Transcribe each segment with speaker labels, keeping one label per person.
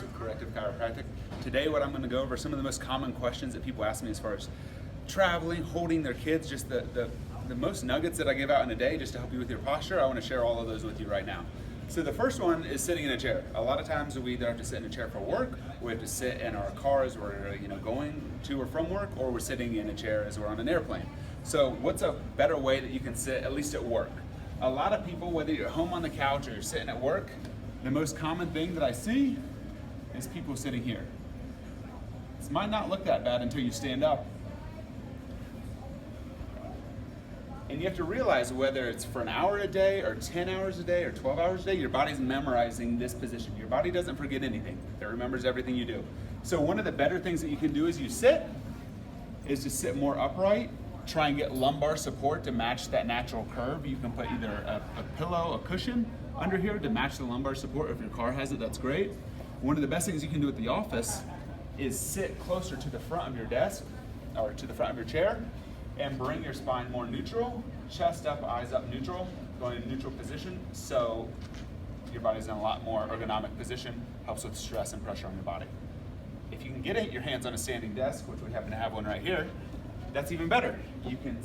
Speaker 1: with Corrective Chiropractic. Today what I'm going to go over some of the most common questions that people ask me as far as traveling, holding their kids, just the most nuggets that I give out in a day just to help you with your posture. I want to share all of those with you right now. So the first one is sitting in a chair. A lot of times we either have to sit in a chair for work, we have to sit in our car as we're going to or from work, or we're sitting in a chair as we're on an airplane. So what's a better way that you can sit, at least at work? A lot of people, whether you're home on the couch or you're sitting at work, the most common thing that I see is people sitting here. This might not look that bad until you stand up. And you have to realize whether it's for an hour a day or 10 hours a day or 12 hours a day, your body's memorizing this position. Your body doesn't forget anything. It remembers everything you do. So one of the better things that you can do as you sit is to sit more upright. Try and get lumbar support to match that natural curve. You can put either a pillow, a cushion under here to match the lumbar support. If your car has it, that's great. One of the best things you can do at the office is sit closer to the front of your desk or to the front of your chair and bring your spine more neutral, chest up, eyes up neutral, going in neutral position, so your body's in a lot more ergonomic position, helps with stress and pressure on your body. If you can get your hands on a standing desk, which we happen to have one right here, that's even better. You can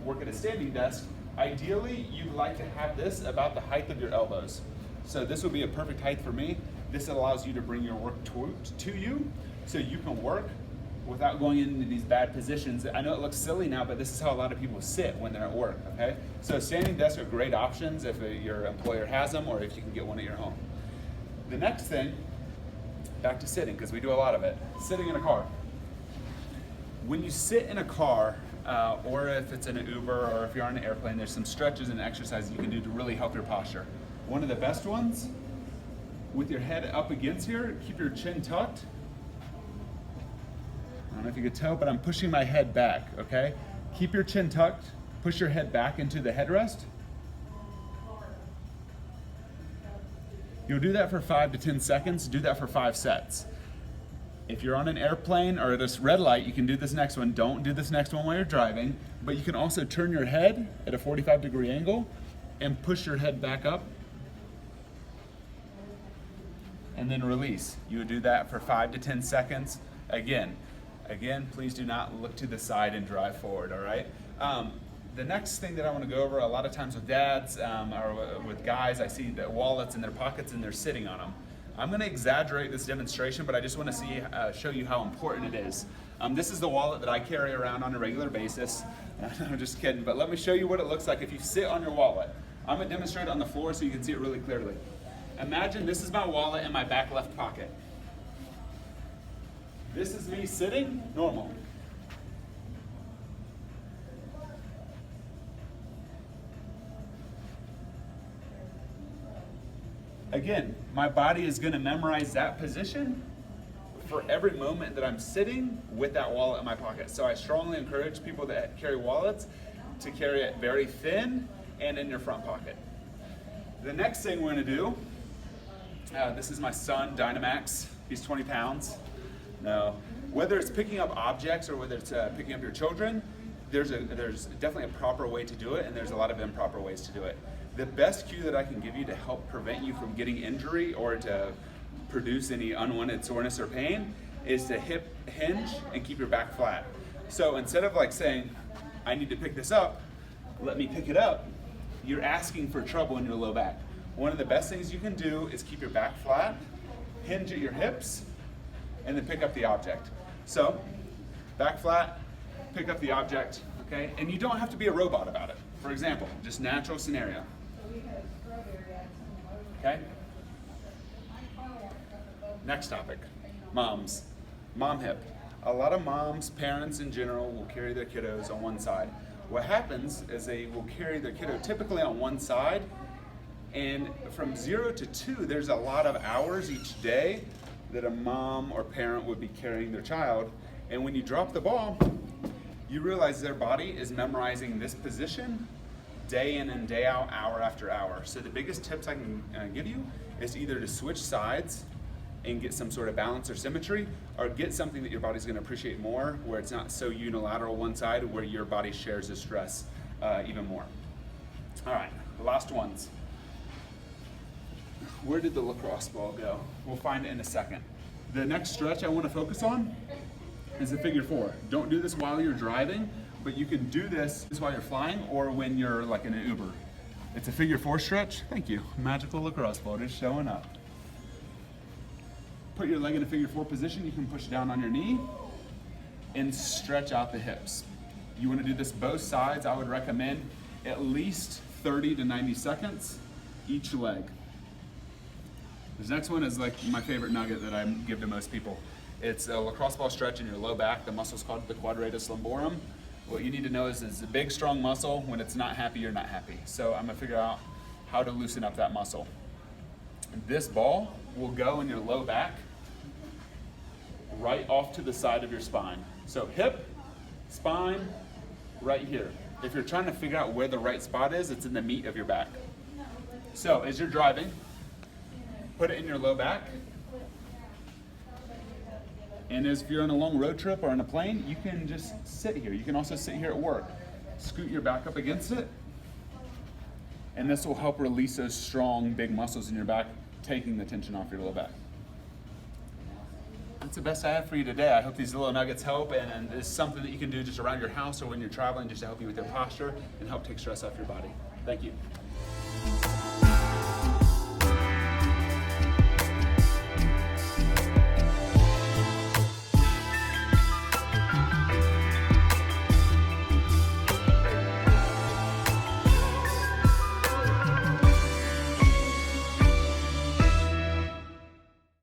Speaker 1: work at a standing desk. Ideally, you'd like to have this about the height of your elbows. So this would be a perfect height for me. This allows you to bring your work to you, so you can work without going into these bad positions. I know it looks silly now, but this is how a lot of people sit when they're at work, okay? So standing desks are great options if your employer has them or if you can get one at your home. The next thing, back to sitting, because we do a lot of it, sitting in a car. When you sit in a car, or if it's in an Uber or if you're on an airplane, there's some stretches and exercises you can do to really help your posture. One of the best ones, with your head up against here, keep your chin tucked. I don't know if you could tell, but I'm pushing my head back, okay? Keep your chin tucked, push your head back into the headrest. You'll do that for 5 to 10 seconds, do that for 5 sets. If you're on an airplane or at a red light, you can do this next one. Don't do this next one while you're driving, but you can also turn your head at a 45-degree angle and push your head back up and then release. You would do that for 5 to 10 seconds. Again, please do not look to the side and drive forward, all right? The next thing that I want to go over, a lot of times with dads or with guys, I see the wallets in their pockets and they're sitting on them. I'm going to exaggerate this demonstration, but I just want to show you how important it is. This is the wallet that I carry around on a regular basis. I'm just kidding, but let me show you what it looks like if you sit on your wallet. I'm going to demonstrate it on the floor so you can see it really clearly. Imagine this is my wallet in my back left pocket. This is me sitting normal. Again, my body is going to memorize that position for every moment that I'm sitting with that wallet in my pocket. So I strongly encourage people that carry wallets to carry it very thin and in your front pocket. The next thing we're going to do, this is my son, Dynamax. He's 20 pounds. Now, whether it's picking up objects or whether it's picking up your children, there's definitely a proper way to do it, and there's a lot of improper ways to do it. The best cue that I can give you to help prevent you from getting injury or to produce any unwanted soreness or pain is to hip hinge and keep your back flat. So instead of like saying, I need to pick this up, let me pick it up, you're asking for trouble in your low back. One of the best things you can do is keep your back flat, hinge at your hips, and then pick up the object. So, back flat, pick up the object, okay? And you don't have to be a robot about it. For example, just natural scenario. Okay? Next topic, moms. Mom hip. A lot of moms, parents in general, will carry their kiddos on one side. What happens is they will carry their kiddo typically on one side, and from 0 to 2, there's a lot of hours each day that a mom or parent would be carrying their child. And when you drop the ball, you realize their body is memorizing this position day in and day out, hour after hour. So the biggest tips I can give you is either to switch sides and get some sort of balance or symmetry, or get something that your body's going to appreciate more, where it's not so unilateral one side, where your body shares the stress even more. All right, the last ones. Where did the lacrosse ball go? We'll find it in a second. The next stretch I want to focus on is a figure four. Don't do this while you're driving, but you can do this while you're flying or when you're like in an Uber. It's a figure four stretch. Thank you. Magical lacrosse ball just showing up. Put your leg in a figure four position. You can push down on your knee and stretch out the hips. You want to do this both sides. I would recommend at least 30 to 90 seconds each leg. This next one is like my favorite nugget that I give to most people. It's a lacrosse ball stretch in your low back. The muscle's called the quadratus lumborum. What you need to know is it's a big, strong muscle. When it's not happy, you're not happy. So I'm gonna figure out how to loosen up that muscle. This ball will go in your low back, right off to the side of your spine. So hip, spine, right here. If you're trying to figure out where the right spot is, it's in the meat of your back. So as you're driving, put it in your low back. And as if you're on a long road trip or on a plane, you can just sit here. You can also sit here at work. Scoot your back up against it. And this will help release those strong, big muscles in your back, taking the tension off your low back. That's the best I have for you today. I hope these little nuggets help, and it's something that you can do just around your house or when you're traveling just to help you with your posture and help take stress off your body. Thank you.